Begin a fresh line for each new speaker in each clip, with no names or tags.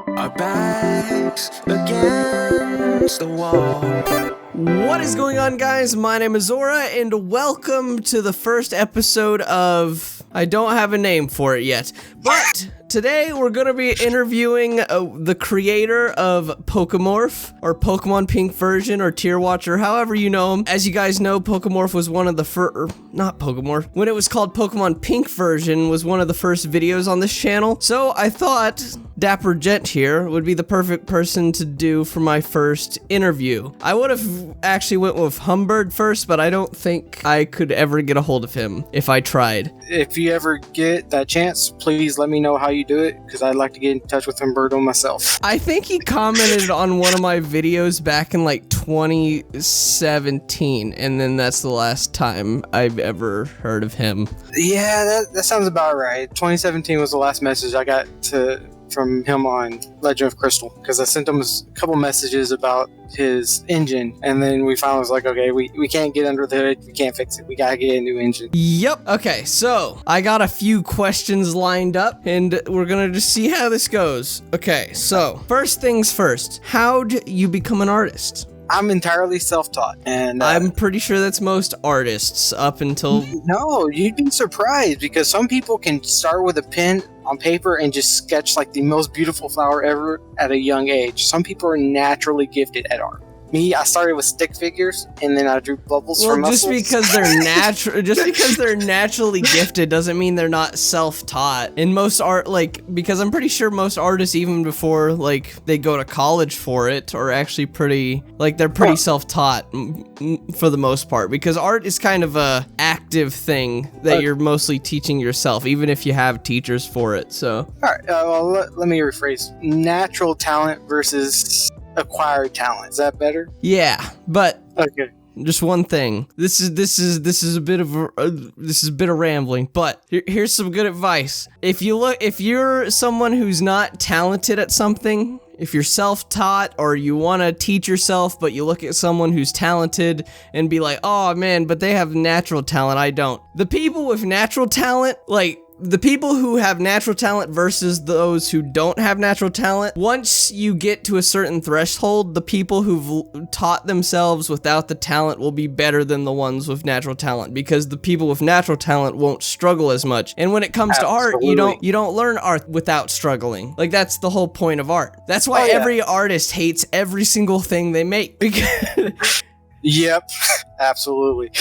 Our backs against the wall.
What is going on, guys? My name is Zora, and welcome to the first episode of... I don't have a name for it yet, but today we're going to be interviewing the creator of PokeMorph, or Pokemon Pink version, or Tierwatch, or however you know him. As you guys know, PokeMorph was one of the first... Not PokeMorph. When it was called Pokemon Pink version was one of the first videos on this channel, so I thought DapperGent here would be the perfect person to do for my first interview. I would have actually went with Humbird first, but I don't think I could ever get a hold of him if I tried.
If you ever get that chance, please let me know how you do it, because I'd like to get in touch with Humberto myself.
I think he commented on one of my videos back in like 2017, and then that's the last time I've ever heard of him.
Yeah, that sounds about right. 2017 was the last message I got from him on Legend of Crystal, because I sent him a couple messages about his engine, and then we finally was like, okay, we can't get under the hood, we can't fix it, we gotta get a new engine.
Yep. Okay, so I got a few questions lined up, and we're gonna just see how this goes. Okay, so first things first, how'd you become an artist?
I'm entirely self-taught, and
I'm pretty sure that's most artists up until...
No, you'd be surprised, because some people can start with a pen on paper and just sketch like the most beautiful flower ever at a young age. Some people are naturally gifted at art. Me, I started with stick figures, and then I drew bubbles for muscles.
Just because they're naturally gifted doesn't mean they're not self-taught. In most art, because I'm pretty sure most artists, even before they go to college for it, are actually pretty self-taught for the most part. Because art is kind of a active thing that you're mostly teaching yourself, even if you have teachers for it. So,
all right, well, let me rephrase: natural talent versus acquired talent. Is that better?
Yeah, but
okay.
Just one thing. This is a bit of rambling, but here's some good advice. If you're someone who's not talented at something, if you're self-taught or you want to teach yourself, but you look at someone who's talented and be like, oh man, but they have natural talent, I don't. The people with natural talent, the people who have natural talent versus those who don't have natural talent, once you get to a certain threshold, the people who've taught themselves without the talent will be better than the ones with natural talent, because the people with natural talent won't struggle as much. And when it comes to art, you don't learn art without struggling. That's the whole point of art. That's why every artist hates every single thing they make.
Yep, absolutely.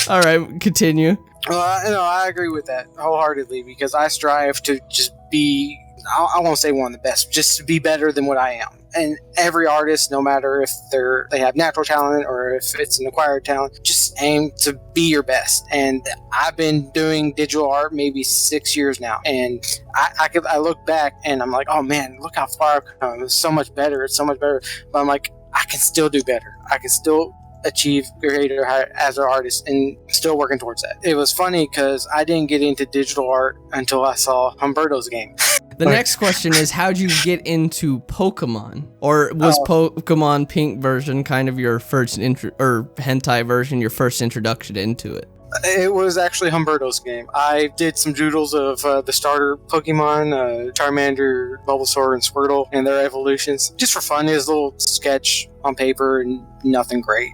All right, continue.
Well, I agree with that wholeheartedly, because I strive to just be, I won't say one of the best, just to be better than what I am. And every artist, no matter if they have natural talent or if it's an acquired talent, just aim to be your best. And I've been doing digital art maybe 6 years now, and I look back and I'm like, oh man, look how far I've come. It's so much better. It's so much better. But I'm like, I can still do better. I can still achieve greater as an artist, and still working towards that. It was funny because I didn't get into digital art until I saw Humberto's game.
The next question is, how'd you get into Pokemon? Or was Pokemon Pink version kind of your first or hentai version, your first introduction into it?
It was actually Humberto's game. I did some doodles of the starter Pokemon, Charmander, Bulbasaur, and Squirtle, and their evolutions. Just for fun. It was a little sketch on paper and nothing great.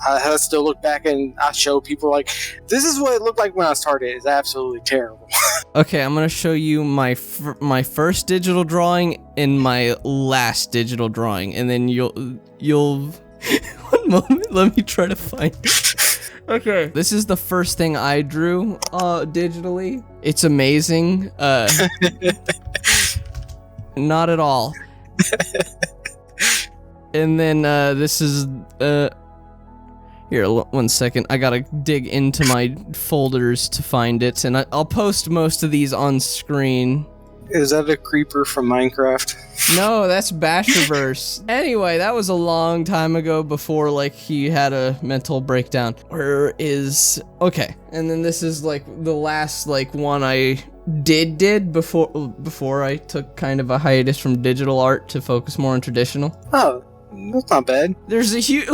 I still look back and I show people this is what it looked like when I started. It's absolutely terrible.
Okay, I'm gonna show you my first digital drawing and my last digital drawing, and then you'll one moment, let me try to find it. Okay, this is the first thing I drew digitally. It's amazing. Not at all. And then this is here, one second. I gotta dig into my folders to find it, and I'll post most of these on screen.
Is that a creeper from Minecraft?
No, that's Basherverse. Anyway, that was a long time ago, before he had a mental breakdown. Okay, and then this is the last one I did before I took kind of a hiatus from digital art to focus more on traditional.
Oh, that's not bad.
There's a huge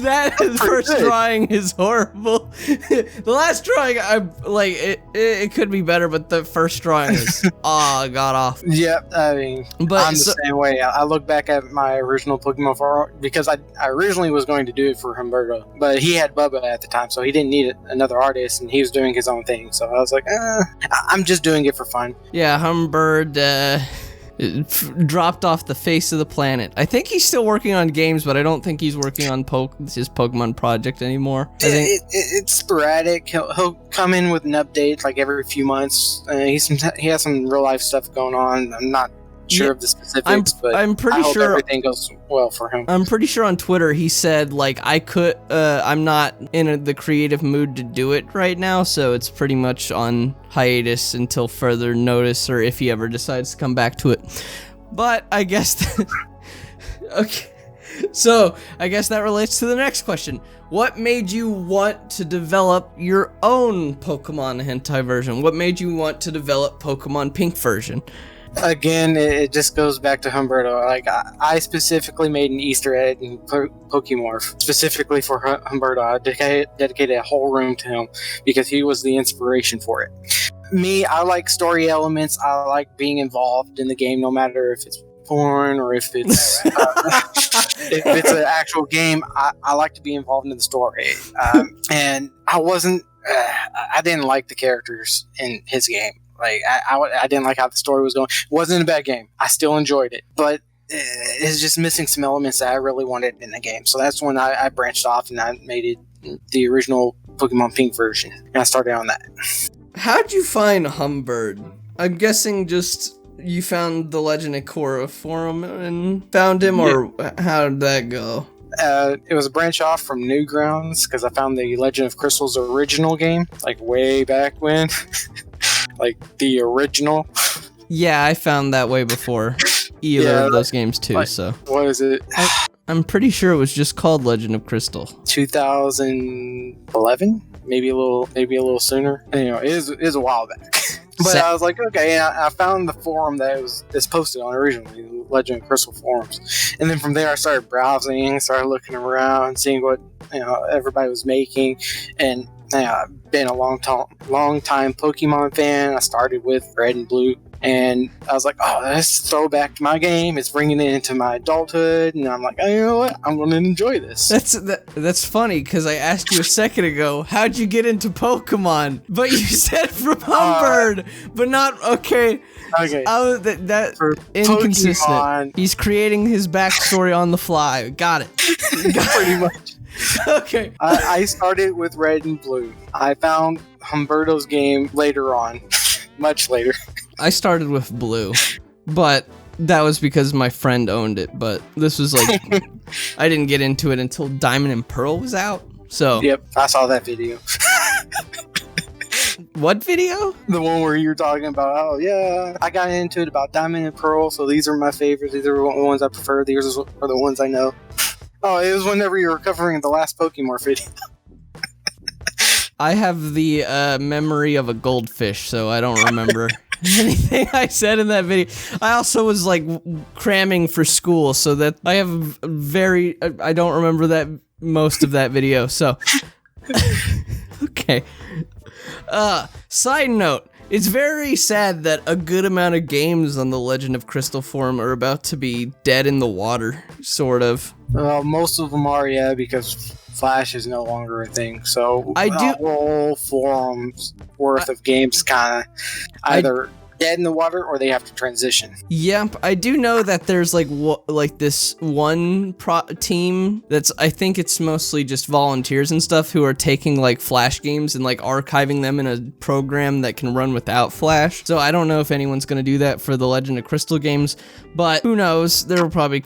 That is first
good.
drawing is horrible. The last drawing, I'm like, it could be better, but the first drawing is god off.
Yep, I mean,
But
I'm the same way. I look back at my original PokeMorph art because I originally was going to do it for Humberto, but he had Bubba at the time, so he didn't need another artist, and he was doing his own thing. So I was like, I'm just doing it for fun.
yeah, Humbird dropped off the face of the planet. I think he's still working on games, but I don't think he's working on his Pokemon project anymore. I think
It's sporadic. He'll come in with an update like every few months. He has some real life stuff going on. I'm not sure of the specifics, but
I'm pretty
I hope
sure
everything goes well for him.
I'm pretty sure on Twitter he said like I'm not in the creative mood to do it right now, so it's pretty much on hiatus until further notice or if he ever decides to come back to it. But I guess okay. So, I guess that relates to the next question. What made you want to develop your own Pokemon hentai version? What made you want to develop Pokemon Pink version?
Again, it just goes back to Humberto. Like, I specifically made an Easter egg in PokeMorph specifically for Humberto. I dedicated a whole room to him because he was the inspiration for it. Me, I like story elements. I like being involved in the game, no matter if it's porn or if it's if it's an actual game. I like to be involved in the story, and I didn't like the characters in his game. Like, I didn't like how the story was going. It wasn't a bad game. I still enjoyed it. But it's just missing some elements that I really wanted in the game. So that's when I branched off and I made it the original Pokemon Pink version. And I started on that.
How'd you find Humbird? I'm guessing just you found the Legend of Korra forum and found him, or how did that go?
It was a branch off from Newgrounds because I found the Legend of Crystal's original game, like way back when. Like the original.
Yeah, I found that way before either of those games too. So
what is it?
I'm pretty sure it was just called Legend of Crystal.
2011, maybe a little sooner. Anyway, it is a while back. But I was like, okay, and I found the forum that it's posted on originally, the Legend of Crystal forums, and then from there I started browsing, started looking around, seeing what everybody was making, and I've been a long time Pokemon fan. I started with Red and Blue, and I was like, oh, let's throw back to my game. It's bringing it into my adulthood, and I'm like, oh, you know what? I'm going to enjoy this.
That's funny, because I asked you a second ago, how'd you get into Pokemon? But you said from Humbird, but not, okay.
Okay.
That inconsistent. Pokemon. He's creating his backstory on the fly. Got it.
Pretty much.
Okay.
I started with Red and Blue. I found Humberto's game later on, much later.
I started with Blue, but that was because my friend owned it. But this was like, I didn't get into it until Diamond and Pearl was out. So.
Yep, I saw that video.
What video?
The one where you were talking about, oh yeah, I got into it about Diamond and Pearl, so these are my favorites. These are the ones I prefer. These are the ones I know. Oh, it was whenever you were covering the last PokeMorph video.
I have the memory of a goldfish, so I don't remember anything I said in that video. I also was like cramming for school, so that I have I don't remember that most of that video, so. Okay. Side note. It's very sad that a good amount of games on the Legend of Crystal forum are about to be dead in the water, sort of.
Most of them are, yeah, because Flash is no longer a thing. So whole forums worth of games kind of either dead in the water or they have to transition.
Yep, I do know that there's like this one team that's, I think it's mostly just volunteers and stuff who are taking like Flash games and like archiving them in a program that can run without Flash. So I don't know if anyone's going to do that for the Legend of Crystal games, but who knows? There will probably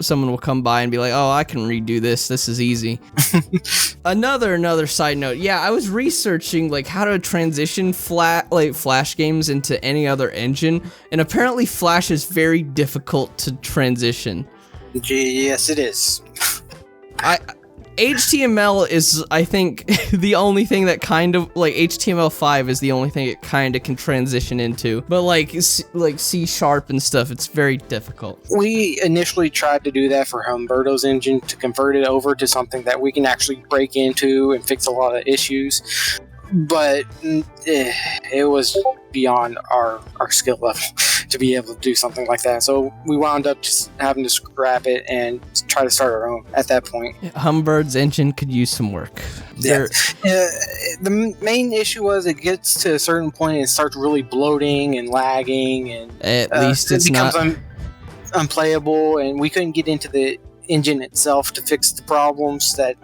someone will come by and be like, oh, I can redo this. This is easy. Another side note. Yeah, I was researching like how to transition Flash games into any other engine, and apparently Flash is very difficult to transition.
Yes, it is.
HTML is, I think, the only thing that kind of, like, HTML5 is the only thing it kind of can transition into. But, like C# and stuff, it's very difficult.
We initially tried to do that for Humberto's engine to convert it over to something that we can actually break into and fix a lot of issues. But it was beyond our skill level to be able to do something like that. So we wound up just having to scrap it and try to start our own at that point.
Humbird's engine could use some work.
Yeah. The main issue was it gets to a certain point and it starts really bloating and lagging, and
at least it
becomes unplayable, and we couldn't get into the engine itself to fix the problems that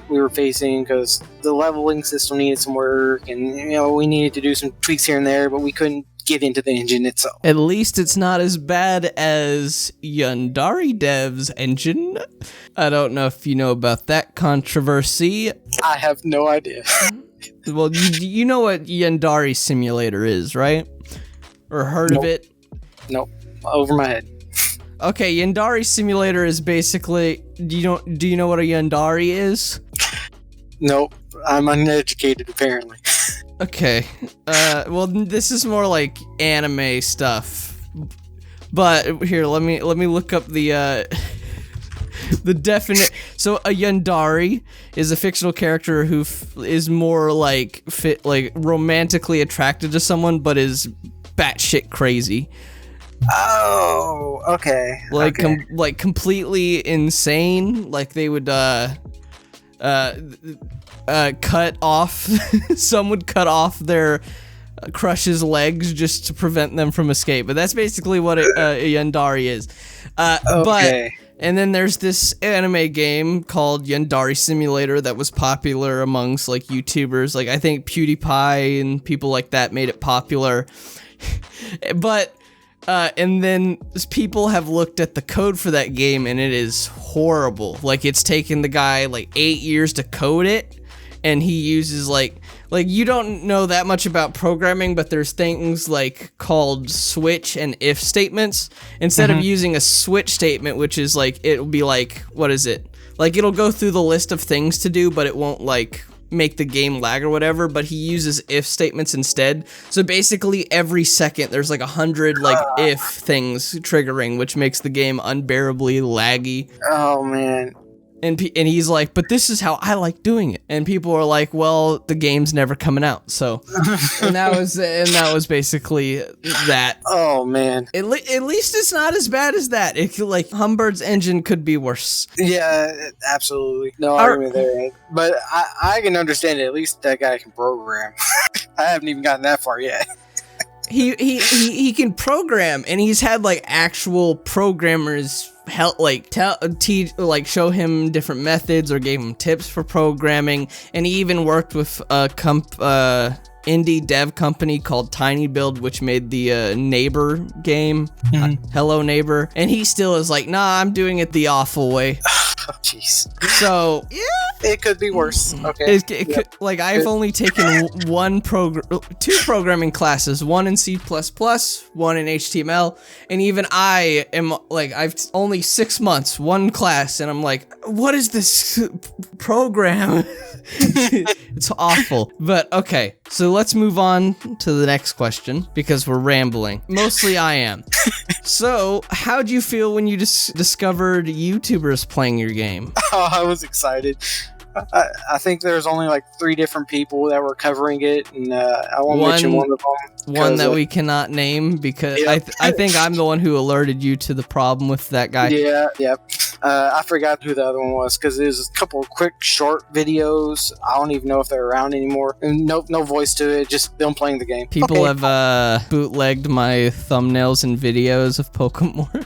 we were facing, because the leveling system needed some work, and we needed to do some tweaks here and there, but we couldn't get into the engine itself.
At least it's not as bad as Yandari Dev's engine. I don't know if you know about that controversy.
I have no idea.
Well, you know what Yandari Simulator is, right? Or heard of it?
Nope. Over my head.
Okay, Yandari Simulator is basically... Do you know what a Yandari is?
Nope. I'm uneducated, apparently.
Okay. Well, this is more like anime stuff. But here, let me look up the the definite. So a Yandari is a fictional character who is more like romantically attracted to someone, but is batshit crazy.
Oh, okay.
Like completely insane. Like they would cut off. Some would cut off their crush's legs just to prevent them from escape. But that's basically what a Yandari is.
Okay.
And then there's this anime game called Yandari Simulator that was popular amongst like YouTubers. Like I think PewDiePie and people like that made it popular. But and then people have looked at the code for that game, and it is horrible. Like it's taken the guy like 8 years to code it, and he uses like you don't know that much about programming, but there's things like called switch and if statements. Instead of using a switch statement, which is like it'll be like, what is it? Like it'll go through the list of things to do, but it won't like make the game lag or whatever, but he uses if statements instead. So basically every second there's like 100 like if things triggering, which makes the game unbearably laggy.
Oh man.
And he's like, but this is how I like doing it. And people are like, well, the game's never coming out. So, and that was basically that.
Oh man.
At least it's not as bad as that. It could, like Humbird's engine could be worse.
Yeah, absolutely. No argument there. But I can understand it. At least that guy can program. I haven't even gotten that far yet.
He can program, and he's had like actual programmers help show him different methods or gave him tips for programming, and he even worked with a indie dev company called Tiny Build, which made the Neighbor game, Hello Neighbor, and he still is like, nah, I'm doing it the awful way.
Oh jeez.
So yeah,
it could be worse. Okay.
Could, like I've only taken two programming classes, one in C++, one in HTML, and even I am like, I've only 6 months, one class, and I'm like, what is this program? It's awful. But okay, so let's move on to the next question because we're rambling. Mostly I am. So, how'd you feel when you discovered YouTubers playing your game?
Oh, I was excited. I think there's only like 3 different people that were covering it, and I won't mention one of them.
One that we cannot name because I think I'm the one who alerted you to the problem with that guy.
Yeah, yep. I forgot who the other one was because it was a couple of quick, short videos. I don't even know if they're around anymore. And no voice to it, just them playing the game.
People have bootlegged my thumbnails and videos of PokeMorph.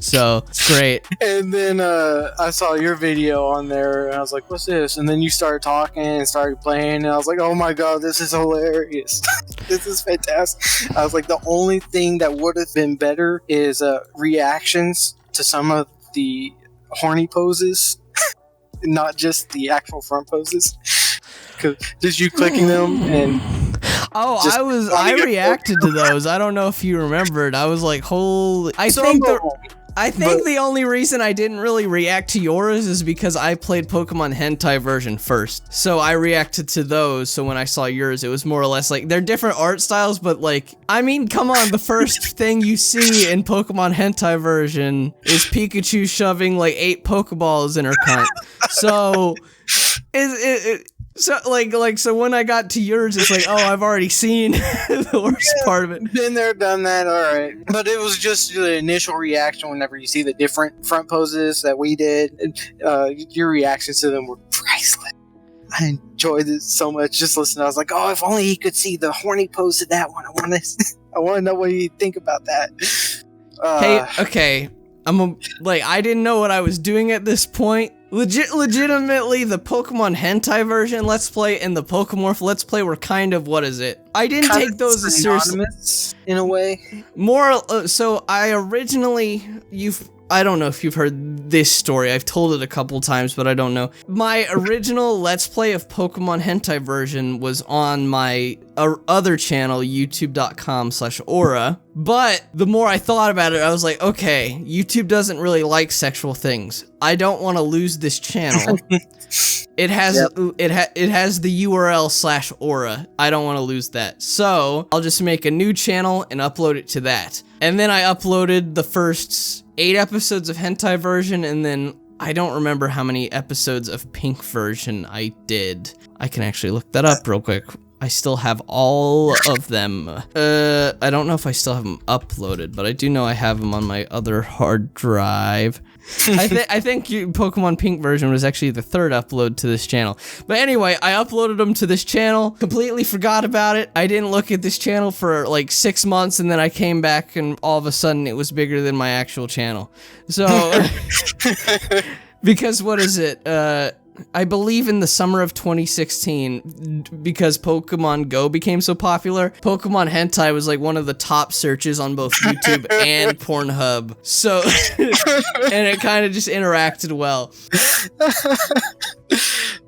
So, it's great.
And then I saw your video on there, and I was like, what's this? And then you started talking and started playing, and I was like, oh my god, this is hilarious. This is fantastic. I was like, the only thing that would have been better is reactions to some of the horny poses, not just the actual front poses. Because just you clicking them and...
I reacted to those. I don't know if you remembered. I was like, holy... I think I think the only reason I didn't really react to yours is because I played Pokemon Hentai version first. So I reacted to those, so when I saw yours, it was more or less like, they're different art styles, but like, I mean, come on, the first thing you see in Pokemon Hentai version is Pikachu shoving like 8 Pokeballs in her cunt. So, so when I got to yours, it's like, oh, I've already seen the worst part of it.
Been there, done that, alright. But it was just the initial reaction whenever you see the different front poses that we did. Your reactions to them were priceless. I enjoyed it so much just listening. I was like, oh, if only he could see the horny pose of that one. I want to know what you think about that.
Hey, okay. I didn't know what I was doing at this point. Legitimately, the Pokemon Hentai version Let's Play and the PokeMorph Let's Play were kind of, what is it? I didn't take those as seriously.
In a way.
So I originally, I don't know if you've heard this story. I've told it a couple times, but I don't know. My original Let's Play of Pokemon Hentai version was on my other channel, youtube.com/aura. But the more I thought about it, I was like, okay, YouTube doesn't really like sexual things. I don't want to lose this channel. It has the URL /aura. I don't want to lose that. So I'll just make a new channel and upload it to that. And then I uploaded the first 8 episodes of Hentai version, and then I don't remember how many episodes of Pink version I did. I can actually look that up real quick. I still have all of them. I don't know if I still have them uploaded, but I do know I have them on my other hard drive. I think Pokemon Pink version was actually the 3rd upload to this channel. But anyway, I uploaded them to this channel, completely forgot about it. I didn't look at this channel for like 6 months, and then I came back and all of a sudden it was bigger than my actual channel. So, because what is it? I believe in the summer of 2016, because Pokemon Go became so popular, Pokemon Hentai was like one of the top searches on both YouTube and Pornhub. So, and it kind of just interacted well.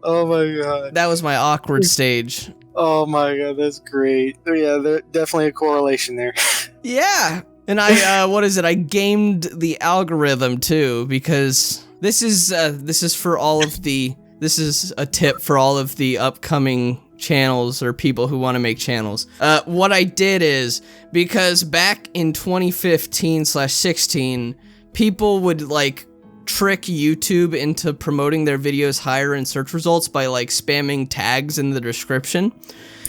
Oh my god. That was my awkward stage.
Oh my god, that's great. Yeah, there's definitely a correlation there.
Yeah. And I gamed the algorithm too, because this is a tip for all of the upcoming channels or people who want to make channels. What I did is, because back in 2015/16, people would like trick YouTube into promoting their videos higher in search results by like spamming tags in the description.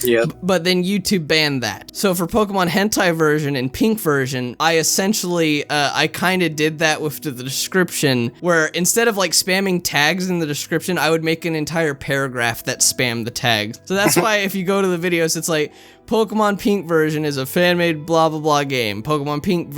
Yeah.
But then YouTube banned that. So for Pokemon Hentai version and Pink version, I essentially, I kind of did that with the description, where instead of like spamming tags in the description, I would make an entire paragraph that spammed the tags. So that's why if you go to the videos, it's like, Pokemon Pink version is a fan-made blah blah blah game. Pokemon Pink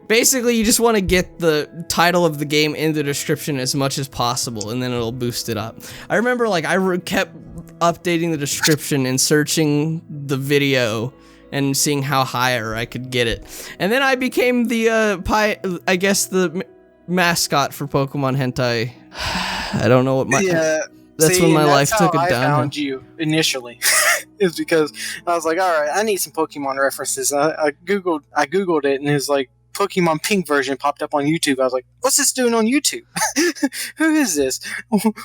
basically you just want to get the title of the game in the description as much as possible, and then it'll boost it up. I remember like I kept updating the description and searching the video and seeing how higher I could get it. And then I became the the mascot for Pokemon Hentai. I don't know what my That's when my life took a downhill.
I found you initially. Is because I was like, all right, I need some Pokemon references. I googled it, and it was like Pokemon Pink version popped up on YouTube. I was like, what's this doing on YouTube? Who is this?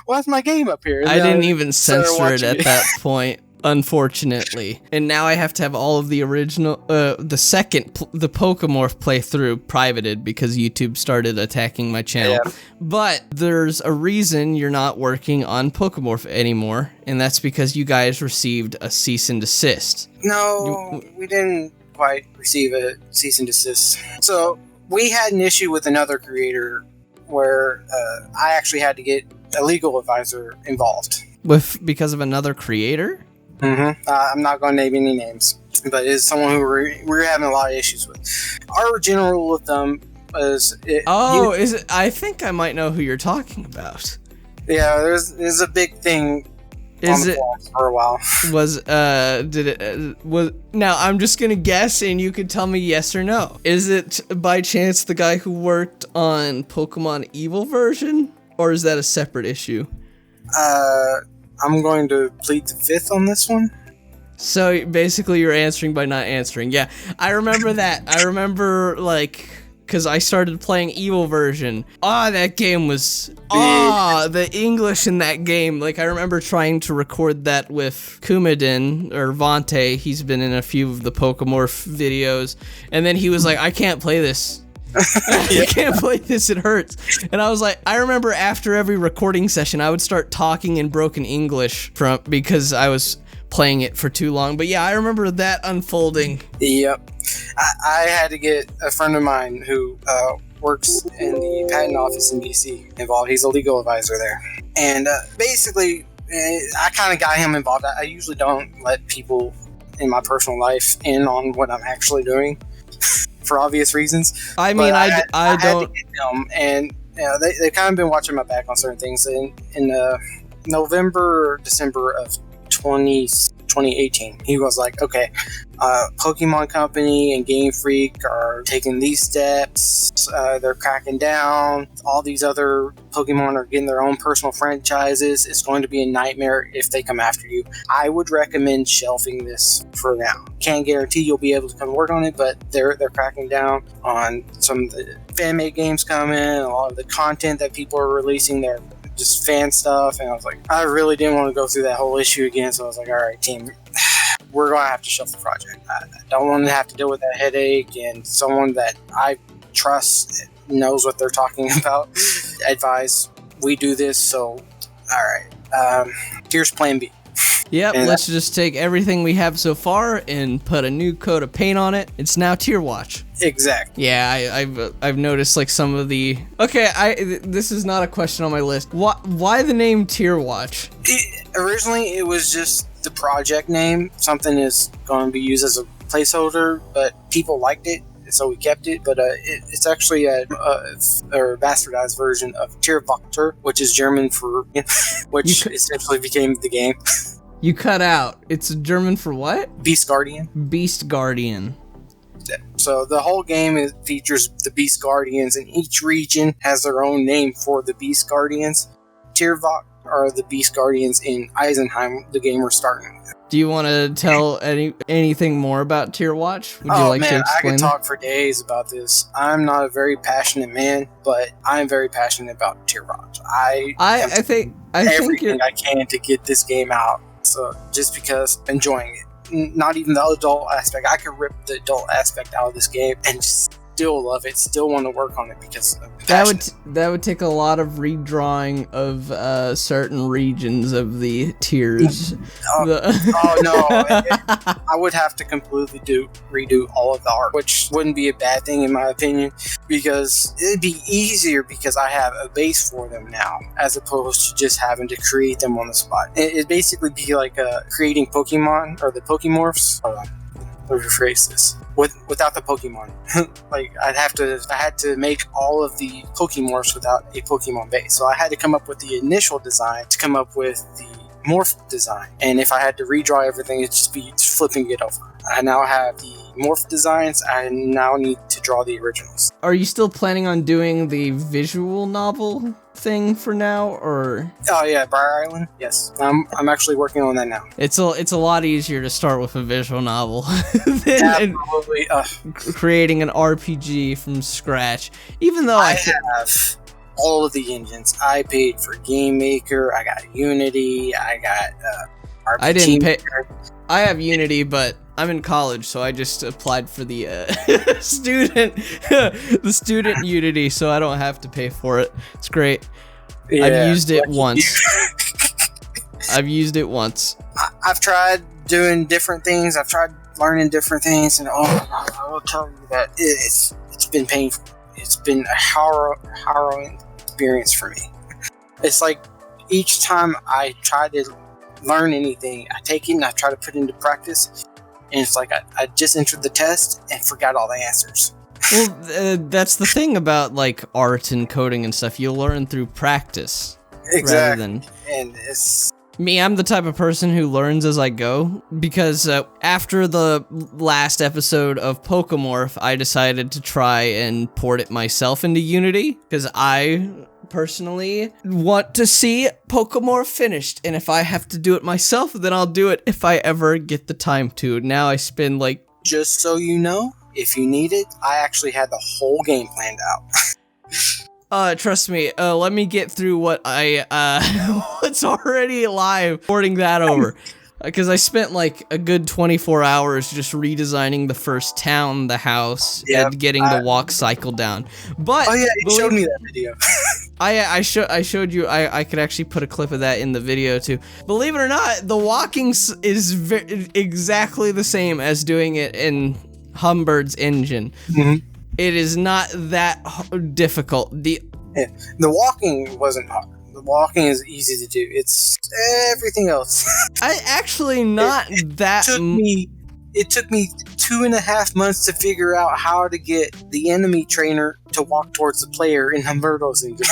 Why's my game up here? And
I didn't even censor it at that point, unfortunately. And now I have to have all of the original, the PokeMorph playthrough privated because YouTube started attacking my channel. Yeah. But there's a reason you're not working on PokeMorph anymore, and that's because you guys received a cease and desist.
No, we didn't quite receive a cease and desist. So we had an issue with another creator where I actually had to get a legal advisor involved.
Because of another creator?
Mm-hmm. I'm not going to name any names, but it's someone who we're having a lot of issues with. Our general rule with them is...
is it? I think I might know who you're talking about.
Yeah, there's a big thing on the forums for a while.
Now, I'm just going to guess, and you can tell me yes or no. Is it by chance the guy who worked on Pokemon Evil version, or is that a separate issue?
I'm going to plead the fifth on this one.
So basically you're answering by not answering. Yeah, I remember that. I remember like because I started playing Evil version. That game was the English in that game. Like I remember trying to record that with Kumadin or Vante. He's been in a few of the PokeMorph videos, and then he was like, "I can't play this. I can't play this. It hurts." And I was like, I remember after every recording session, I would start talking in broken English because I was playing it for too long. But yeah, I remember that unfolding.
Yep. I had to get a friend of mine who works in the patent office in DC involved. He's a legal advisor there. And basically, I kind of got him involved. I usually don't let people in my personal life in on what I'm actually doing for obvious reasons. I mean, I don't. Had to get them, and you know, they've kind of been watching my back on certain things. In November or December of 2018, he was like, okay, Pokemon Company and Game Freak are taking these steps, they're cracking down, all these other Pokemon are getting their own personal franchises, it's going to be a nightmare if they come after you. I would recommend shelving this for now. Can't guarantee you'll be able to come work on it, but they're cracking down on some of the fan-made games coming, a lot of the content that people are releasing, they're just fan stuff, and I was like, I really didn't want to go through that whole issue again, so I was like, all right, team, we're going to have to shelf the project. I don't want to have to deal with that headache, and someone that I trust knows what they're talking about advise we do this, so all right, here's plan B.
Yep, and let's just take everything we have so far and put a new coat of paint on it. It's now Tierwatch.
Exactly.
Yeah, I've noticed like some of the. Okay, this is not a question on my list. Why the name Tierwatch?
Originally, it was just the project name. Something is going to be used as a placeholder, but people liked it, so we kept it. But it's actually a bastardized version of Tierwatcher, which is German for, which essentially became the game.
You cut out. It's German for what?
Beast Guardian.
Beast Guardian.
So the whole game features the Beast Guardians, and each region has their own name for the Beast Guardians. Tierwatch are the Beast Guardians in Eisenheim, the game we're starting with.
Do you want to tell anything more about Tierwatch? Would you like to explain?
I could talk for days about this. I'm not a very passionate man, but I'm very passionate about Tierwatch. I think everything I can to get this game out. So just because I'm enjoying it. Not even the adult aspect. I could rip the adult aspect out of this game and still love it, still want to work on it because
that would take a lot of redrawing of certain regions of the tiers.
No, I would have to completely redo all of the art, which wouldn't be a bad thing in my opinion, because it'd be easier because I have a base for them now, as opposed to just having to create them on the spot. It'd basically be like creating Pokemon or the PokeMorphs. Hold on. Let me rephrase this. Without the Pokemon. Like, I had to make all of the PokeMorphs without a Pokemon base. So I had to come up with the initial design to come up with the morph design. And if I had to redraw everything, it'd just be flipping it over. I now have the morph designs. I now need to draw the originals.
Are you still planning on doing the visual novel thing for now, or?
Oh yeah, Briar Island. Yes, I'm actually working on that now.
It's a lot easier to start with a visual novel than creating an RPG from scratch. Even though I
have all of the engines. I paid for Game Maker. I got Unity. I got RPG.
I didn't pay. I have Unity, but I'm in college, so I just applied for the student Unity, so I don't have to pay for it. It's great. Yeah, I've used it once. I've used it once.
I've tried doing different things. I've tried learning different things, and I will tell you that it's been painful. It's been a harrowing experience for me. It's like each time I try to learn anything, I take it and I try to put it into practice, and it's like I just entered the test and forgot all the answers.
Well, that's the thing about like art and coding and stuff. You learn through practice.
Exactly.
Rather than
and it's
me. I'm the type of person who learns as I go, because after the last episode of PokeMorph, I decided to try and port it myself into Unity, because I personally want to see PokeMorph finished, and if I have to do it myself, then I'll do it if I ever get the time to. Now I spend like...
Just so you know, if you need it. I actually had the whole game planned out.
Trust me, let me get through what what's already live, porting that over. Because I spent like a good 24 hours just redesigning the first town, the house, and getting the walk cycle down. But
oh yeah, you showed me that video.
I showed you. I could actually put a clip of that in the video too. Believe it or not, the walking is exactly the same as doing it in Humbird's engine. Mm-hmm. It is not that difficult. The
walking wasn't hard. The walking is easy to do. It's everything else.
I actually not that.
It took me 2.5 months to figure out how to get the enemy trainer to walk towards the player in Humberto's engine.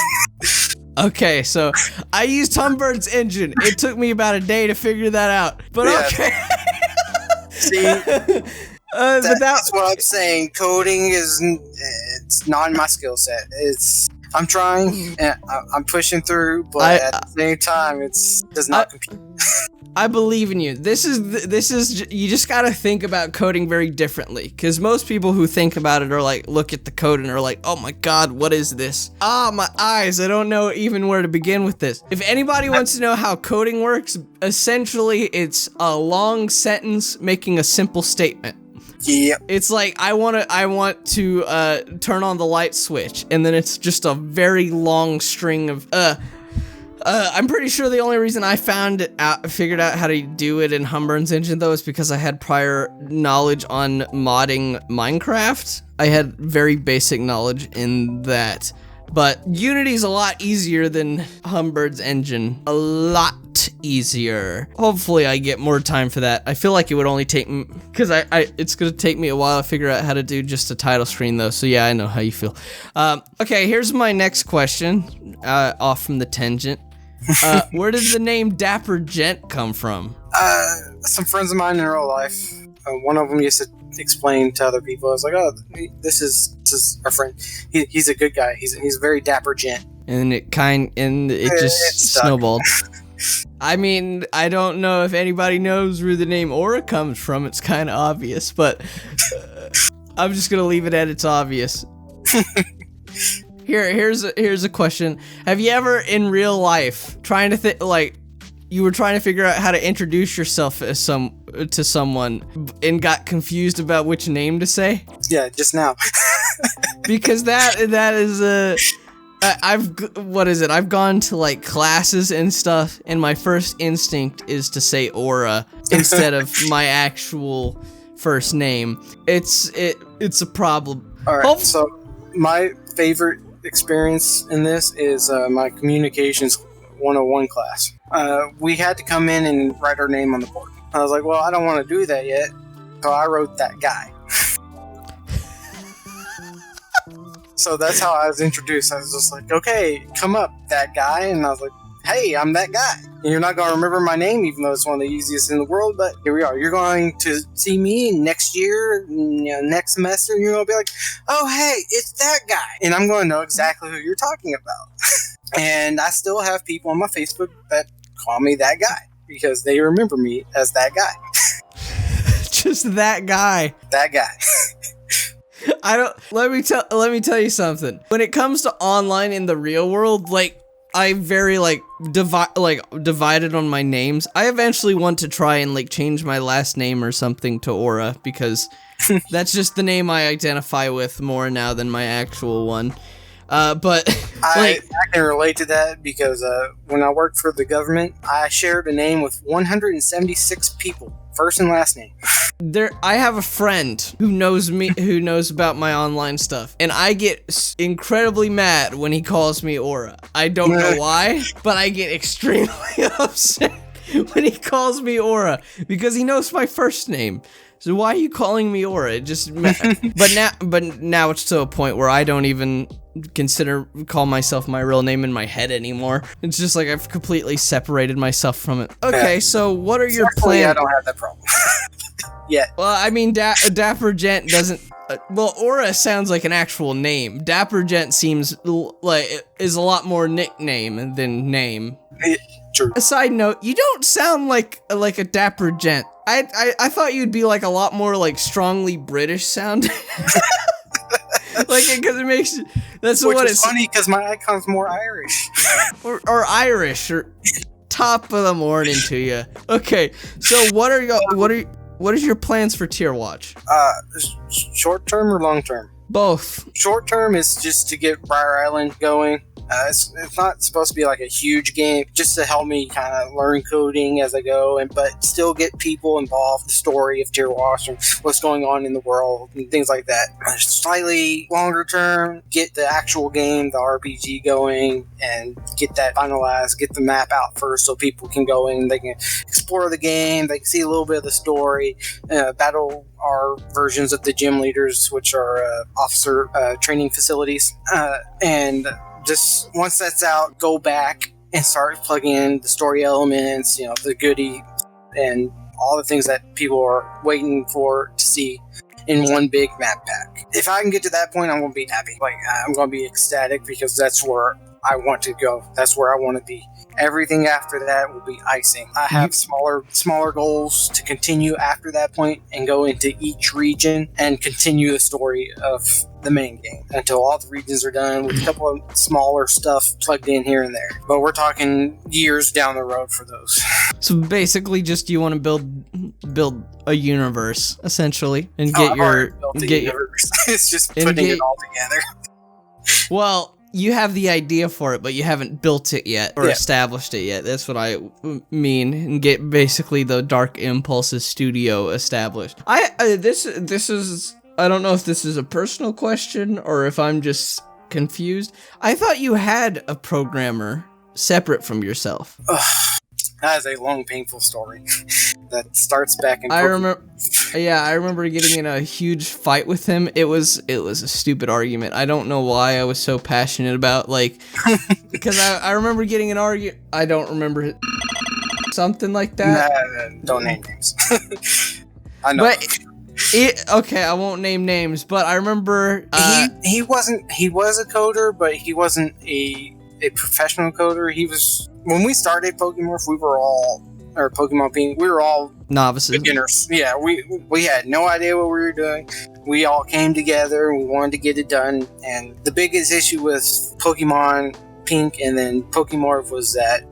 Okay, so I used Humbird's engine. It took me about a day to figure that out. But okay.
See, that's what I'm saying. Coding it's not in my skill set. I'm trying and I'm pushing through, but at the same time, it does not compute.
I believe in you. This is you just gotta think about coding very differently, because most people who think about it are like, look at the code and are like, oh my god, what is this? Ah, my eyes, I don't know even where to begin with this. If anybody wants to know how coding works, essentially it's a long sentence making a simple statement.
Yeah.
It's like I want to turn on the light switch, and then it's just a very long string of I'm pretty sure the only reason I figured out how to do it in Humbird's engine though is because I had prior knowledge on modding Minecraft. I had very basic knowledge in that. But Unity's a lot easier than Humbird's engine. A lot easier. Hopefully I get more time for that. I feel like it would only take me, because it's gonna take me a while to figure out how to do just a title screen though, so yeah, I know how you feel. Okay, here's my next question, off from the tangent. Where did the name DapperGent come from?
Some friends of mine in real life. One of them used to explain to other people. I was like, oh, this is our friend. He's a good guy. He's a very dapper gent.
And it just snowballed. I mean, I don't know if anybody knows where the name Aura comes from. It's kind of obvious, but I'm just gonna leave it at it's obvious. Here's a question. Have you ever in real life you were trying to figure out how to introduce yourself to someone and got confused about which name to say?
Yeah, just now.
Because that is I've gone to like classes and stuff, and my first instinct is to say Aura instead of my actual first name. It's a problem.
All right. So my favorite experience in this is my communications 101 class. We had to come in and write our name on the board. I was like, well, I don't want to do that yet, so I wrote that guy. So that's how I was introduced. I was just like, okay, come up, that guy. And I was like, hey, I'm that guy. And you're not going to remember my name, even though it's one of the easiest in the world, but here we are. You're going to see me next year, next semester, and you're going to be like, oh, hey, it's that guy. And I'm going to know exactly who you're talking about. And I still have people on my Facebook that call me that guy because they remember me as that guy.
Just that guy.
That guy.
Let me tell you something. When it comes to online in the real world, like, I'm very divided on my names. I eventually want to try and change my last name or something to Aura, because that's just the name I identify with more now than my actual one. But
I can relate to that because when I worked for the government, I shared a name with 176 people, first and last name.
I have a friend who knows me, who knows about my online stuff, and I get incredibly mad when he calls me Aura. I don't know why, but I get extremely upset when he calls me Aura because he knows my first name. So why are you calling me Aura? But now it's to a point where I don't even call myself my real name in my head anymore. It's just like I've completely separated myself from it. Okay, so what are your plans?
I don't have that problem. Yet.
Well, I mean, DapperGent doesn't. Well, Aura sounds like an actual name. DapperGent seems like is a lot more nickname than name.
True.
A side note, you don't sound like a dapper gent. I thought you'd be like a lot more like strongly British sounding. Like, because it makes that's
Which
what
is
it's
funny because my icon's more Irish.
or Irish or top of the morning to you. Okay, so what is your plans for Tierwatch?
Short term or long term?
Both.
Short term is just to get Briar Island going. It's not supposed to be like a huge game, just to help me kind of learn coding as I go, but still get people involved, the story of Tierwatch and what's going on in the world and things like that. Slightly longer term, get the actual game, the RPG going, and get that finalized, get the map out first so people can go in, they can explore the game, they can see a little bit of the story, battle our versions of the gym leaders, which are officer training facilities, and just once that's out, go back and start plugging in the story elements, the goodie, and all the things that people are waiting for to see in one big map pack. If I can get to that point, I'm going to be happy. Like, I'm going to be ecstatic because that's where I want to go. That's where I want to be. Everything after that will be icing. I have smaller goals to continue after that point and go into each region and continue the story of the main game until all the regions are done with a couple of smaller stuff plugged in here and there. But we're talking years down the road for those.
So basically, just you want to build a universe essentially and get
universe. It's just putting it all together.
Well, you have the idea for it, but you haven't built it yet or established it yet. That's what I mean. And get basically the DarkImpulses studio established. This is I don't know if this is a personal question or if I'm just confused. I thought you had a programmer separate from yourself.
That is a long, painful story that starts back in.
I remember getting in a huge fight with him. It was a stupid argument. I don't know why I was so passionate about because I remember getting an argument. I don't remember something like that.
Nah, don't name names. I know.
But okay, I won't name names, but I remember
he was a coder, but he wasn't a professional coder. He was. When we started PokeMorph, Pokemon Pink, we were all
novices,
beginners. Yeah, we had no idea what we were doing. We all came together. We wanted to get it done. And the biggest issue with Pokemon Pink and then PokeMorph was that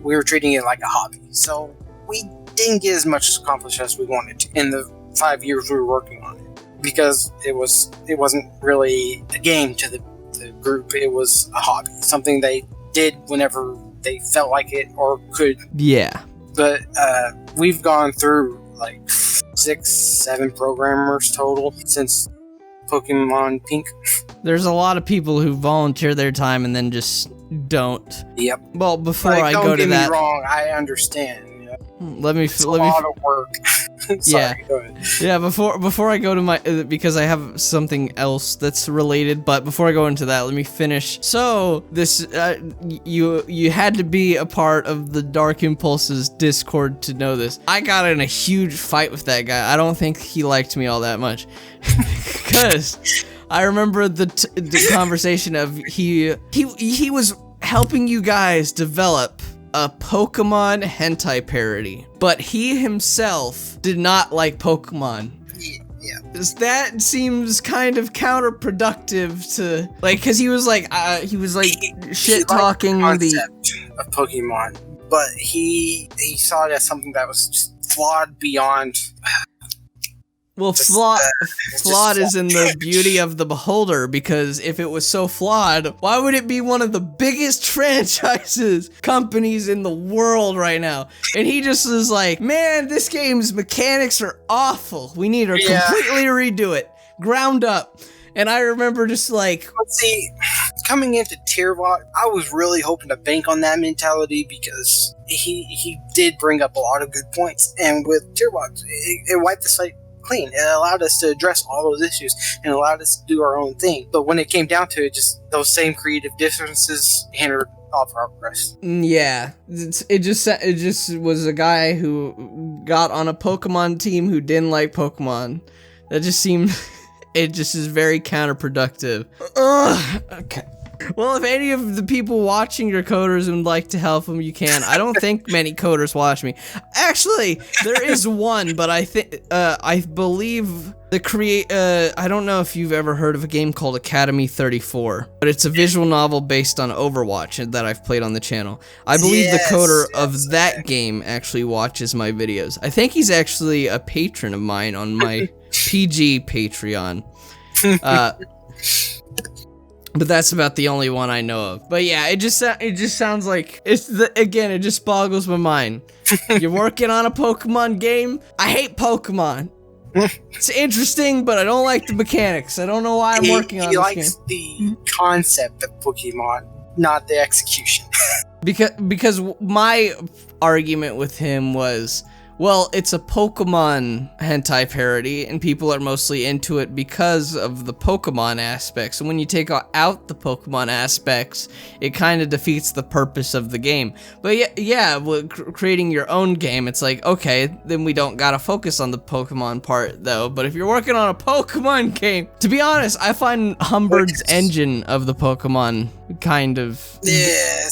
we were treating it like a hobby. So we didn't get as much accomplished as we wanted to in the 5 years we were working on it, because it wasn't really a game to the group. It was a hobby, something they did whenever they felt like it or could.
Yeah.
But we've gone through like 6-7 programmers total since Pokemon Pink.
There's a lot of people who volunteer their time and then just don't.
Yep.
Well, before I go to that,
don't get me wrong, I understand. It's a lot of work. Sorry, go ahead.
Yeah, before I go to my, because I have something else that's related, but before I go into that, let me finish. So, this, you had to be a part of the DarkImpulses Discord to know this. I got in a huge fight with that guy. I don't think he liked me all that much. Because I remember the conversation of he was helping you guys develop a Pokemon hentai parody, but he himself did not like Pokemon.
Yeah.
That seems kind of counterproductive to, because he was shit talking
the concept of Pokemon, but he saw it as something that was just flawed beyond.
Well, flawed is in the beauty of the beholder, because if it was so flawed, why would it be one of the biggest companies in the world right now? And he just was like, man, this game's mechanics are awful. We need to completely redo it. Ground up. And I remember just like...
Let's see, coming into Tierwatch, I was really hoping to bank on that mentality because he did bring up a lot of good points. And with Tierwatch, it wiped the site clean. It allowed us to address all those issues and allowed us to do our own thing. But when it came down to it, just those same creative differences hindered all progress.
Yeah, it just was a guy who got on a Pokemon team who didn't like Pokemon. That just seemed, it just is very counterproductive. Okay. Well, if any of the people watching your coders would like to help them, you can. I don't think many coders watch me. Actually, there is one, but I believe I don't know if you've ever heard of a game called Academy 34, but it's a visual novel based on Overwatch that I've played on the channel. I believe the coder of that game actually watches my videos. I think he's actually a patron of mine on my PG Patreon. But that's about the only one I know of. But yeah, it just sounds like it just boggles my mind. You're working on a Pokemon game? I hate Pokemon. It's interesting, but I don't like the mechanics. I don't know why I'm working on this game.
He likes the concept of Pokemon, not the execution.
Because my argument with him was, well, it's a Pokemon hentai parody, and people are mostly into it because of the Pokemon aspects. And when you take out the Pokemon aspects, it kind of defeats the purpose of the game. But yeah, creating your own game, it's like, okay, then we don't gotta focus on the Pokemon part, though. But if you're working on a Pokemon game, to be honest, I find Humberd's engine of the Pokemon kind of...
Yeah,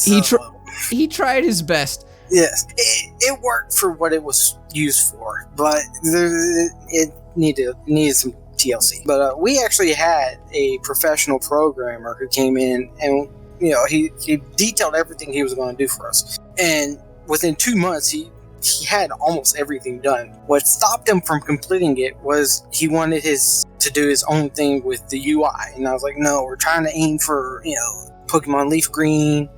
he tried his best.
Yes, it worked for what it was used for, but it needed some TLC. But we actually had a professional programmer who came in, and he detailed everything he was going to do for us. And within 2 months, he had almost everything done. What stopped him from completing it was he wanted to do his own thing with the UI, and I was like, no, we're trying to aim for Pokemon Leaf Green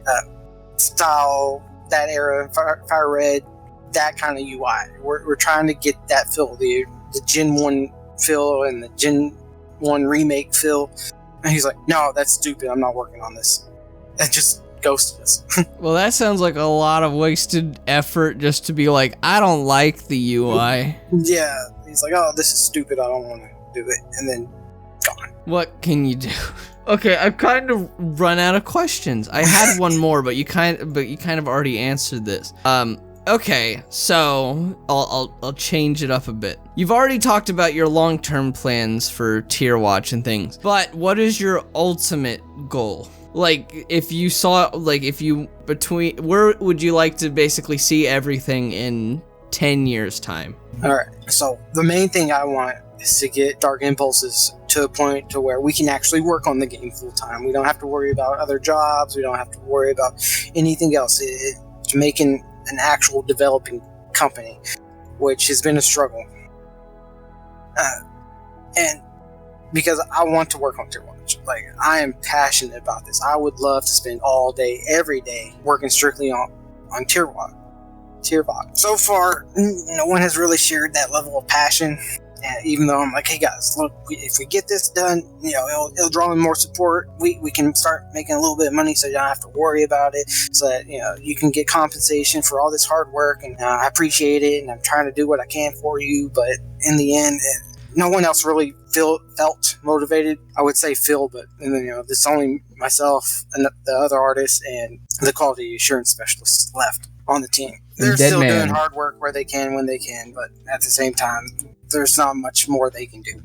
style. That era, Fire Red, that kind of UI. We're trying to get that feel, the Gen 1 feel and the Gen 1 remake feel. And he's like, no, that's stupid. I'm not working on this. And just ghosted us.
Well, that sounds like a lot of wasted effort just to be like, I don't like the UI.
Yeah. He's like, oh, this is stupid. I don't want to do it. And then gone.
What can you do? Okay, I've kind of run out of questions. I had one more, but you kind of already answered this. Okay, so I'll change it up a bit. You've already talked about your long-term plans for Tierwatch and things, but what is your ultimate goal? Like, where would you like to basically see everything in 10 years' time?
Alright, so the main thing I want is to get DarkImpulses to a point to where we can actually work on the game full time. We don't have to worry about other jobs. We don't have to worry about anything else. It's making an actual developing company, which has been a struggle. And because I want to work on Tierwatch. Like, I am passionate about this. I would love to spend all day, every day, working strictly on Tierwatch. So far, no one has really shared that level of passion. And even though I'm like, hey guys, look, if we get this done, it'll draw in more support. We can start making a little bit of money, so you don't have to worry about it. So that you can get compensation for all this hard work, and I appreciate it, and I'm trying to do what I can for you. But in the end, no one else really felt motivated. I would say Phil, but this only myself and the other artists and the quality assurance specialists left on the team. They're still doing hard work where they can, when they can, but at the same time, there's not much more they can do.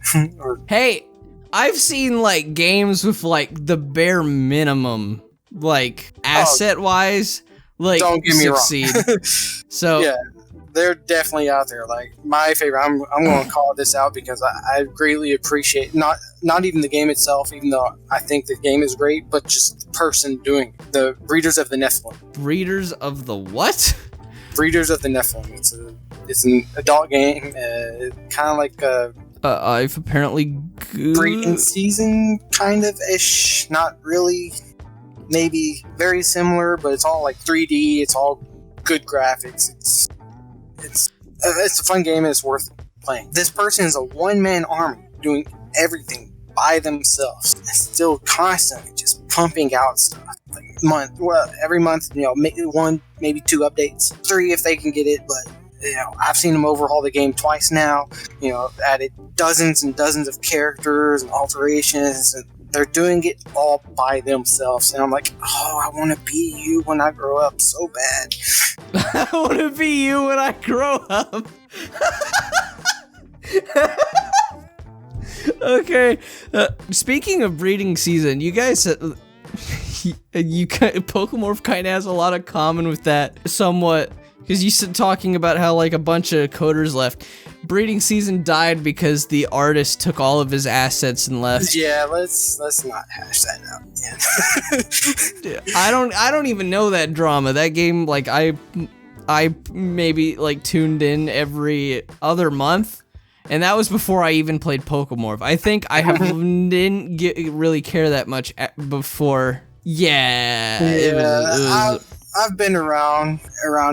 Hey, I've seen games with the bare minimum, asset wise,
don't get me
succeed.
wrong.
So
yeah, they're definitely out there. Like, my favorite, I'm going to call this out because I greatly appreciate not even the game itself, even though I think the game is great, but just the person doing it. The Breeders of the Nephilim.
Breeders of the what?
Breeders of the Nephilim. It's an adult game, kind of like a
I've apparently
breeding season kind of ish. Not really, maybe very similar, but it's all 3D. It's all good graphics. It's a fun game, and it's worth playing. This person is a one-man army doing everything by themselves, and still constantly just pumping out stuff. Every month, maybe 1, maybe 2 updates, 3 if they can get it. But I've seen them overhaul the game twice now. Added dozens and dozens of characters and alterations, and they're doing it all by themselves. And I'm like, oh, I want to be you when I grow up so bad.
I want to be you when I grow up. Okay. Speaking of breeding season, you guys PokeMorph kind of has a lot of common with that, somewhat, because you said talking about how like a bunch of coders left. Breeding season died because the artist took all of his assets and left.
Yeah, let's not hash that out. Yeah.
I don't even know that drama. That game, like I maybe like tuned in every other month, and that was before I even played PokeMorph. I think I didn't really care that much before. Yeah, it was
I've been around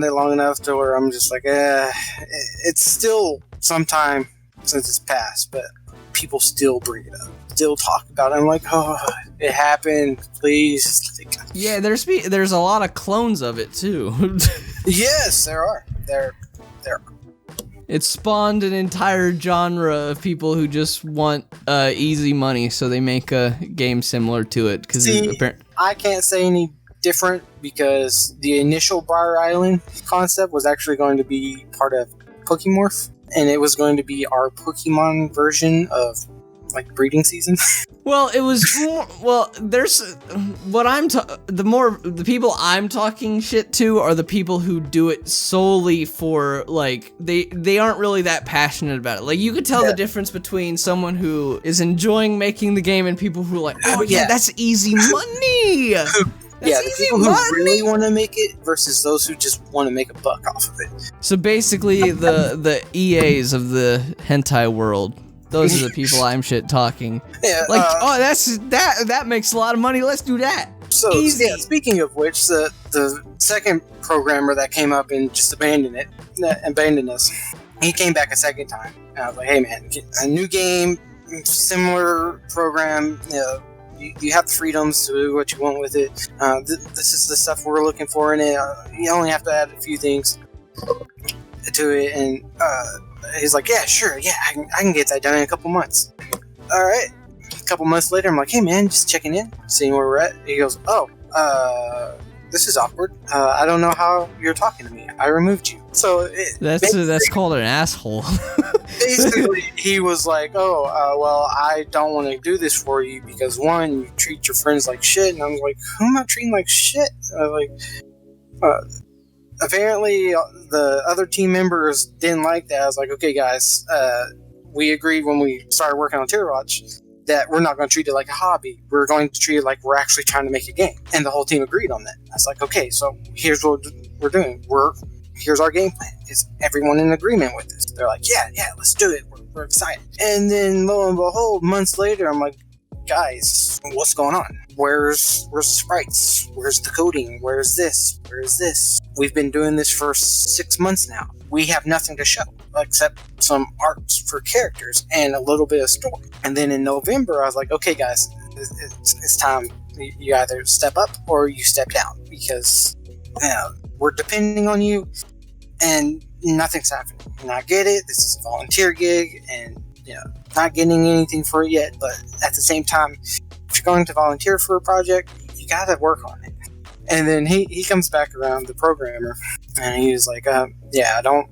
it long enough to where I'm just like, it's still some time since it's passed, but people still bring it up, still talk about it. I'm like, oh, it happened, please.
Yeah, there's a lot of clones of it too.
Yes, there are. There are.
It spawned an entire genre of people who just want easy money, so they make a game similar to it.
I can't say any different because the initial Briar Island concept was actually going to be part of PokeMorph, and it was going to be our Pokemon version of like breeding season.
Well, it was more, well, there's what the people I'm talking shit to are the people who do it solely for like they aren't really that passionate about it. Like you could tell the difference between someone who is enjoying making the game and people who are like, oh yeah, that's easy money.
The people who really want to make it versus those who just want to make a buck off of it.
So basically, the EAs of the hentai world, those are the people I'm shit talking.
Yeah,
like, that makes a lot of money. Let's do that.
So,
easy.
Yeah, speaking of which, the second programmer that came up and just abandoned us, he came back a second time. And I was like, hey man, a new game, similar program, you have the freedoms to do what you want with it. This is the stuff we're looking for in it. You only have to add a few things to it. And he's like, yeah, sure. Yeah, I can get that done in a couple months. All right. A couple months later, I'm like, hey, man, just checking in, seeing where we're at. He goes, oh, this is awkward. I don't know how you're talking to me. I removed you. So
that's called an asshole.
Basically, he was like, well, I don't want to do this for you because, one, you treat your friends like shit. And I was like, who am I treating like shit? Apparently, the other team members didn't like that. I was like, okay, guys, we agreed when we started working on Tierwatch that we're not going to treat it like a hobby. We're going to treat it like we're actually trying to make a game. And the whole team agreed on that. I was like, okay, so here's what we're doing. Here's our game plan. Is everyone in agreement with this? They're like, yeah, let's do it. We're excited. And then lo and behold, months later, I'm like, guys, what's going on? Where's the sprites? Where's the coding? Where's this? Where's this? We've been doing this for 6 months now. We have nothing to show except some arts for characters and a little bit of story. And then in November, I was like, okay, guys, it's time. You either step up or you step down because we're depending on you and nothing's happening. And I get it. This is a volunteer gig and not getting anything for it yet. But at the same time, if you're going to volunteer for a project, you got to work on it. And then he comes back around, the programmer, and he's like, I don't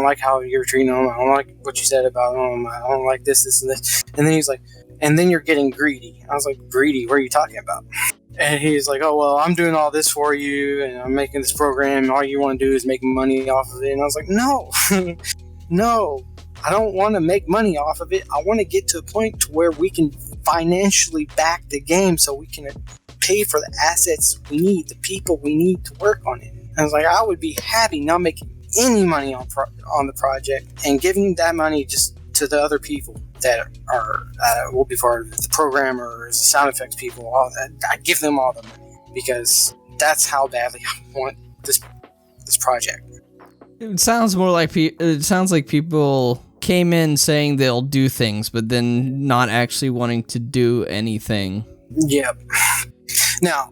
like how you're treating them. I don't like what you said about them. I don't like this, and this. And then he's like, and then you're getting greedy. I was like, greedy? What are you talking about? And he's like, oh, well, I'm doing all this for you, and I'm making this program, and all you want to do is make money off of it. And I was like, no, no, I don't want to make money off of it. I want to get to a point to where we can financially back the game so we can pay for the assets we need, the people we need to work on it. And I was like, I would be happy not making any money on the project and giving that money just to the other people that will be part of it, the programmers, the sound effects people, all that. I give them all the money because that's how badly I want this project.
It sounds more like people came in saying they'll do things, but then not actually wanting to do anything.
Yep. Now,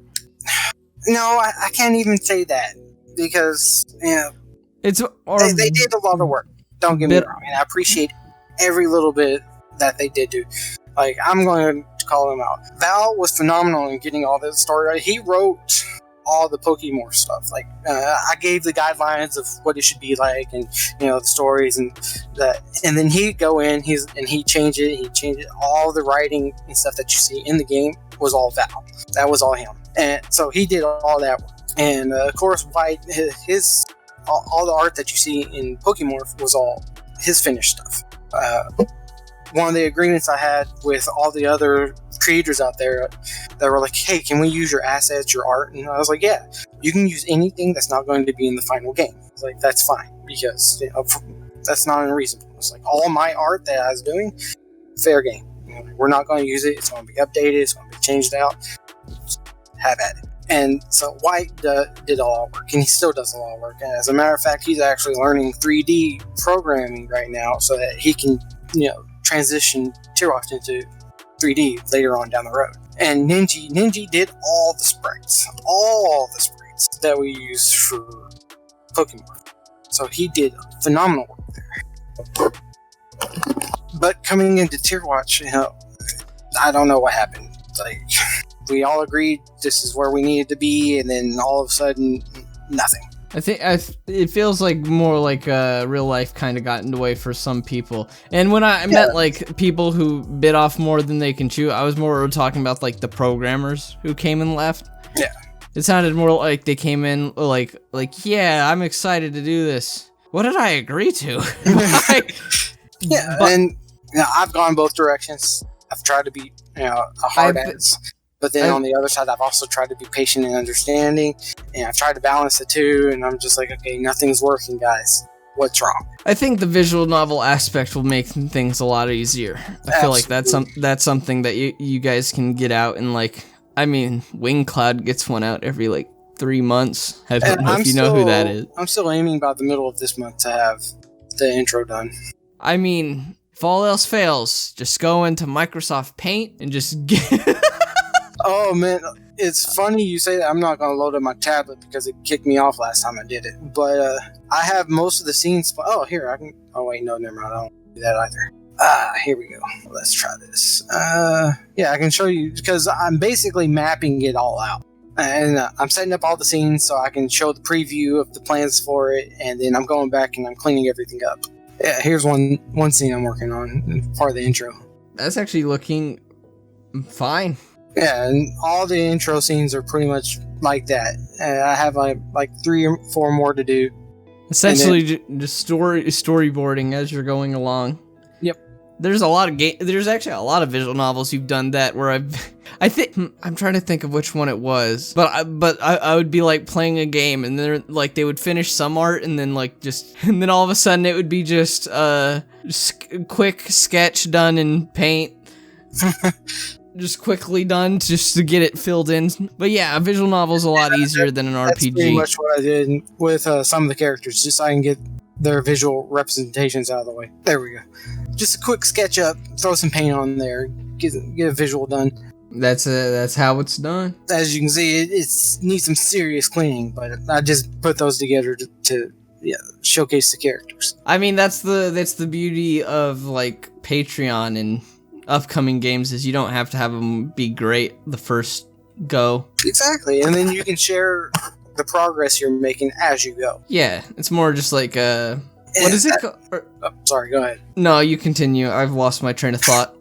no, I can't even say that because they did a lot of work. Don't get me wrong, and I appreciate every little bit that they did do. Like, I'm going to call him out. Val was phenomenal in getting all this story. He wrote all the PokeMorph stuff. Like, I gave the guidelines of what it should be like, and the stories and that. And then he'd go in, he'd change it. He'd change it. All the writing and stuff that you see in the game was all Val. That was all him. And so he did all that work. And of course, White, all the art that you see in PokeMorph was all his finished stuff. One of the agreements I had with all the other creators out there that were like, hey, can we use your assets, your art? And I was like, yeah, you can use anything that's not going to be in the final game. I was like, that's fine, because that's not unreasonable. It's like all my art that I was doing, fair game. We're not going to use it. It's going to be updated. It's going to be changed out. Have at it. And so White did all our work, and he still does a lot of work. And as a matter of fact, he's actually learning 3D programming right now so that he can, transition Tierwatch into 3D later on down the road. And Ninja did all the sprites that we use for PokeMorph. So he did phenomenal work there. But coming into Tierwatch, I don't know what happened. Like, we all agreed this is where we needed to be, and then all of a sudden, nothing.
I think it feels like more like real life kind of got in the way for some people. And when I meant like people who bit off more than they can chew, I was more talking about like the programmers who came and left.
Yeah.
It sounded more like they came in like yeah, I'm excited to do this. What did I agree to?
And I've gone both directions. I've tried to be a hard ass. But then on the other side, I've also tried to be patient and understanding, and I've tried to balance the two, and I'm just like, okay, nothing's working, guys. What's wrong?
I think the visual novel aspect will make things a lot easier. I feel like that's something that you guys can get out, and like, I mean, Wing Cloud gets one out every like 3 months. I don't know if you know who that is.
I'm still aiming about the middle of this month to have the intro done.
I mean, if all else fails, just go into Microsoft Paint and just get...
Oh man, it's funny you say that. I'm not going to load up my tablet because it kicked me off last time I did it. But I have most of the scenes. Oh, here, I can. Oh, wait, no, never mind. I don't do that either. Here we go. Let's try this. Yeah, I can show you because I'm basically mapping it all out. And I'm setting up all the scenes so I can show the preview of the plans for it. And then I'm going back and I'm cleaning everything up. Yeah, here's one scene I'm working on, part of the intro.
That's actually looking fine.
Yeah, and all the intro scenes are pretty much like that. And I have like 3 or 4 more to do.
Essentially, just storyboarding as you're going along.
Yep.
There's actually a lot of visual novels you've done that where I think I'm trying to think of which one it was, but I would be like playing a game and then like they would finish some art and then and then all of a sudden it would be just quick sketch done in Paint. Just quickly done just to get it filled in. But yeah, a visual novel is a lot easier than an RPG.
That's pretty much what I did with some of the characters, just so I can get their visual representations out of the way. There we go. Just a quick sketch up, throw some paint on there, get a visual done.
That's how it's done.
As you can see, it needs some serious cleaning, but I just put those together to showcase the characters.
I mean, that's the beauty of like Patreon and upcoming games is you don't have to have them be great the first go.
Exactly, and then you can share the progress you're making as you go.
Yeah, it's more just like what is it called?
Sorry, go ahead.
No, you continue. I've lost my train of thought.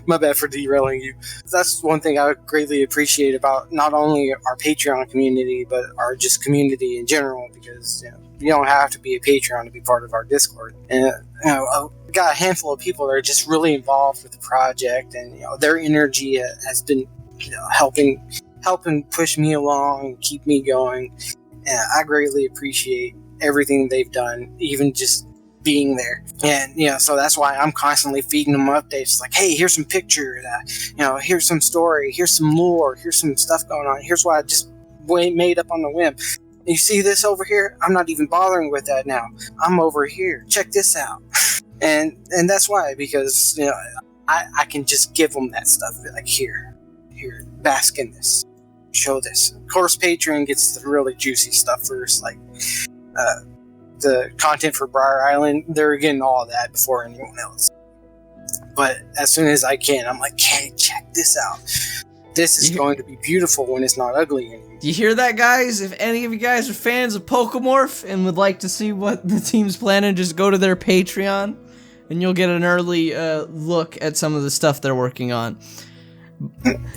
My bad for derailing you. That's one thing I greatly appreciate about not only our Patreon community, but our just community in general, because you don't have to be a Patreon to be part of our Discord. And I've got a handful of people that are just really involved with the project, and their energy has been helping push me along and keep me going. And I greatly appreciate everything they've done, even just being there. And so that's why I'm constantly feeding them updates like, hey, here's some pictures, here's some story, here's some lore, here's some stuff going on, here's what I just made up on the whim. You see this over here? I'm not even bothering with that now. I'm over here, check this out. and that's why, because I can just give them that stuff, like here, bask in this, show this. Of course, Patreon gets the really juicy stuff first, like the content for Briar Island. They're getting all of that before anyone else. But as soon as I can, I'm like, hey, check this out. This is going to be beautiful when it's not ugly anymore.
Do you hear that, guys? If any of you guys are fans of PokeMorph and would like to see what the team's planning, just go to their Patreon and you'll get an early look at some of the stuff they're working on.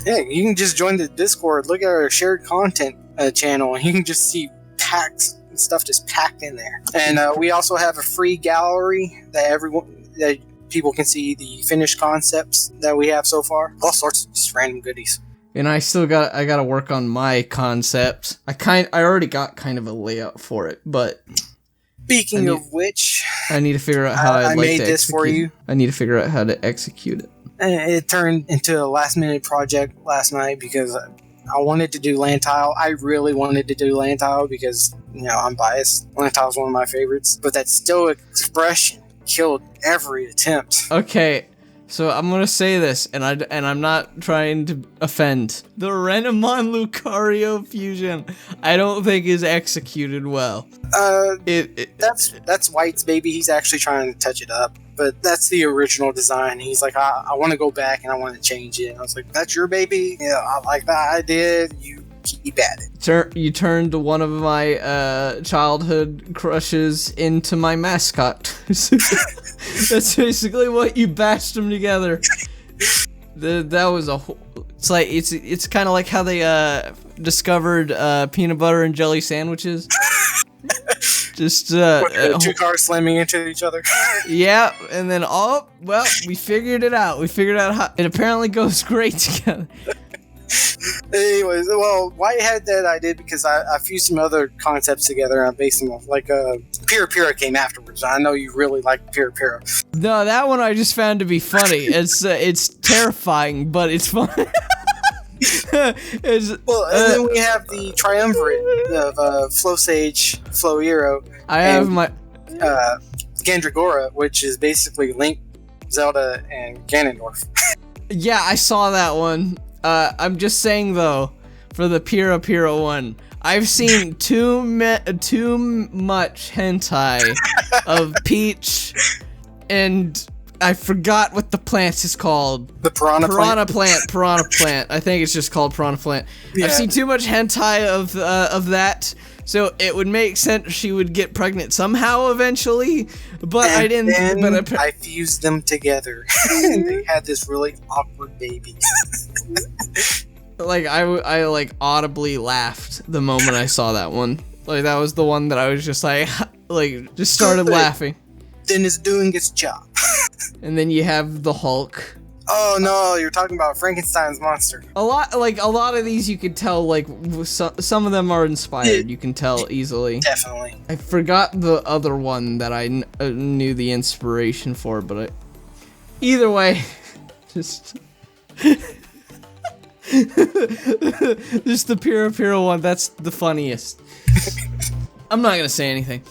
Yeah, you can just join the Discord, look at our shared content channel, and you can just see packs and stuff just packed in there. And we also have a free gallery that people can see the finished concepts that we have so far. All sorts of just random goodies.
And I gotta work on my concept. I already got kind of a layout for it, but
Speaking of which,
I need to figure out how
I made this for you.
I need to figure out how to execute it.
And it turned into a last minute project last night because I wanted to do land tile. I really wanted to do land tile because, I'm biased. Land tile is one of my favorites. But that stoic expression killed every attempt.
Okay, so I'm gonna say this, and I'm not trying to offend. The Renamon Lucario fusion, I don't think is executed well.
That's White's baby. He's actually trying to touch it up. But that's the original design. He's like, I want to go back and I want to change it. And I was like, that's your baby? Yeah, I like that idea. You keep at it.
You turned one of my childhood crushes into my mascot. That's basically what you bashed them together. That was it's kind of like how they discovered peanut butter and jelly sandwiches. Just
two cars slamming into each other.
Yeah, and then we figured it out. We figured out how it apparently goes great together.
Anyways, well, White had that idea because I fused some other concepts together and I based them off. Like Pira came afterwards. I know you really like Pira.
No, that one I just found to be funny. It's terrifying, but it's fun.
And then we have the triumvirate of Flow Sage, Flow Hero.
I have my
Gandragora, which is basically Link, Zelda, and Ganondorf.
Yeah, I saw that one. I'm just saying though, for the Pira one, I've seen too much hentai of Peach, and I forgot what the plant is called.
The piranha plant.
Piranha plant. I think it's just called piranha plant. Yeah. I've seen too much hentai of that, so it would make sense she would get pregnant somehow eventually. But
and
I didn't.
Then I fused them together, and they had this really awkward baby.
Like I like audibly laughed the moment I saw that one. Like that was the one that I was just like just started laughing.
Then it's doing its job.
And then you have the Hulk.
Oh no, you're talking about Frankenstein's monster.
A lot of these you could tell, like some of them are inspired. You can tell easily.
Definitely.
I forgot the other one that I knew the inspiration for, but either way, just just the Pira one. That's the funniest. I'm not gonna say anything.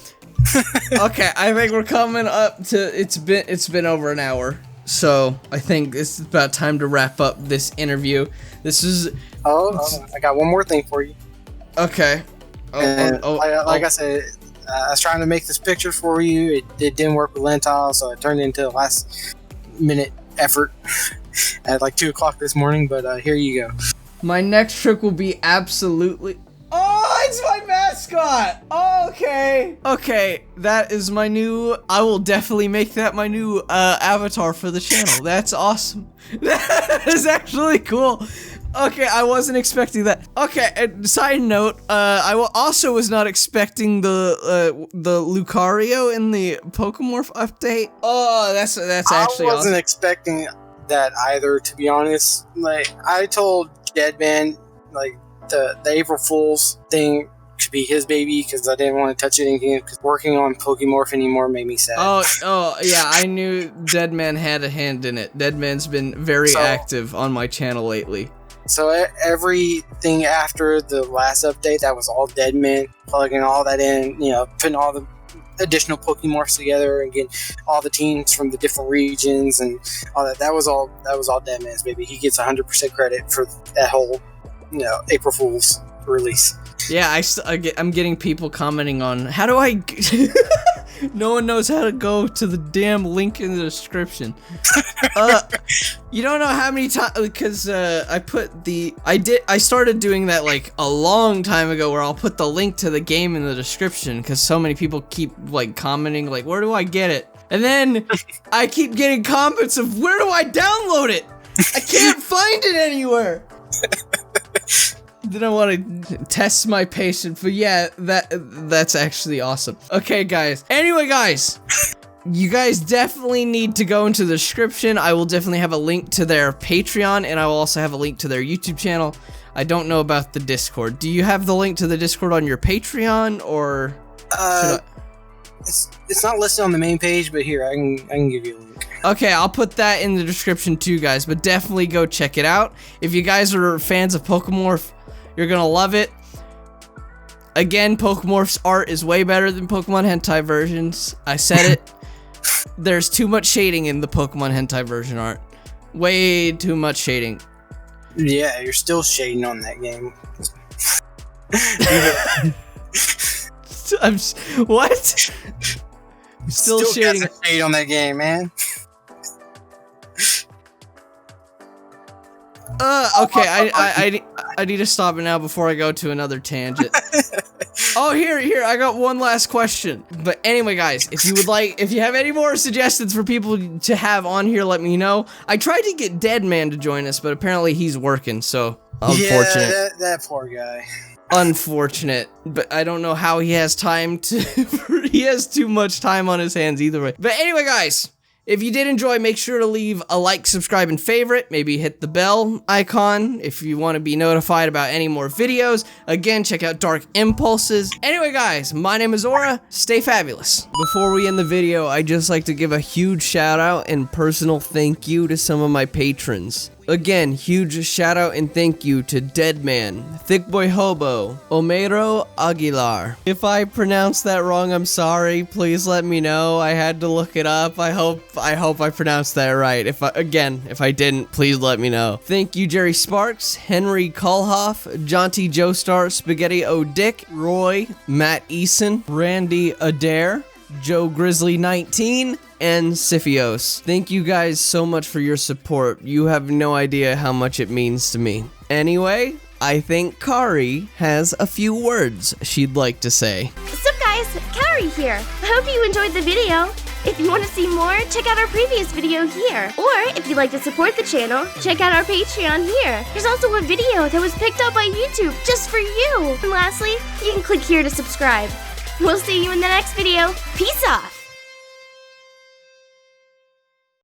Okay, I think we're coming up to it's been over an hour, so I think it's about time to wrap up this interview. This is
I got one more thing for you.
Okay.
Like I said, I was trying to make this picture for you. It didn't work with Lentile, so it turned into a last minute effort at like 2 o'clock this morning. But here you go.
My next trick will be absolutely. Oh, it's my mascot! Okay, that is my new... I will definitely make that my new avatar for the channel. That's awesome. That is actually cool. Okay, I wasn't expecting that. Okay, and side note, I also was not expecting the Lucario in the PokeMorph update. Oh, that's actually awesome.
I wasn't expecting that either, to be honest. Like, I told Deadman, like, the April Fool's thing could be his baby because I didn't want to touch it again because working on PokeMorph anymore made me sad.
Oh yeah, I knew Deadman had a hand in it. Deadman's been very active on my channel lately.
So everything after the last update, that was all Deadman, plugging all that in, putting all the additional PokeMorphs together and getting all the teams from the different regions and all that. That was all Deadman's baby. He gets 100% credit for that whole April Fool's release.
Yeah, I'm getting people commenting on how do I no one knows how to go to the damn link in the description. You don't know how many times, because I started doing that like a long time ago where I'll put the link to the game in the description because so many people keep like commenting like, where do I get it? And then I keep getting comments of, where do I download it? I can't find it anywhere. Didn't want to test my patience, but yeah, that's actually awesome. Okay, guys. Anyway, guys, you guys definitely need to go into the description. I will definitely have a link to their Patreon, and I will also have a link to their YouTube channel. I don't know about the Discord. Do you have the link to the Discord on your Patreon, or?
It's not listed on the main page, but here, I can give you a link.
Okay, I'll put that in the description too, guys, but definitely go check it out. If you guys are fans of PokeMorph, you're gonna love it. Again, PokeMorph's art is way better than Pokemon hentai versions. I said it. There's too much shading in the Pokemon hentai version art. Way too much shading.
Yeah, you're still shading on that game.
What? I'm still shading.
Got some shade on that game, man.
Okay, I need to stop it now before I go to another tangent. Oh, here, I got one last question. But anyway, guys, if you have any more suggestions for people to have on here, let me know. I tried to get Deadman to join us, but apparently he's working, so unfortunate.
Yeah, that poor guy.
Unfortunate, but I don't know how he has time to. He has too much time on his hands either way. But anyway, guys, if you did enjoy, make sure to leave a like, subscribe, and favorite. Maybe hit the bell icon if you want to be notified about any more videos. Again, check out Dark Impulses. Anyway, guys, my name is Aura. Stay fabulous. Before we end the video, I'd just like to give a huge shout out and personal thank you to some of my patrons. Again, huge shout out and thank you to Deadman, Thickboy Hobo, Homero Aguilar. If I pronounced that wrong, I'm sorry. Please let me know. I had to look it up. I hope I pronounced that right. If I didn't, please let me know. Thank you, Jerry Sparks, Henry Kulhoff, Jonty Joestar, Spaghetti O Dick, Roy, Matt Eason, Randy Adair, Joe Grizzly 19, and Siphios. Thank you guys so much for your support. You have no idea how much it means to me. Anyway, I think Kari has a few words she'd like to say.
What's up, guys? Kari here. I hope you enjoyed the video. If you want to see more, check out our previous video here. Or if you'd like to support the channel, check out our Patreon here. There's also a video that was picked up by YouTube just for you. And lastly, you can click here to subscribe. We'll see you in the next video. Peace off!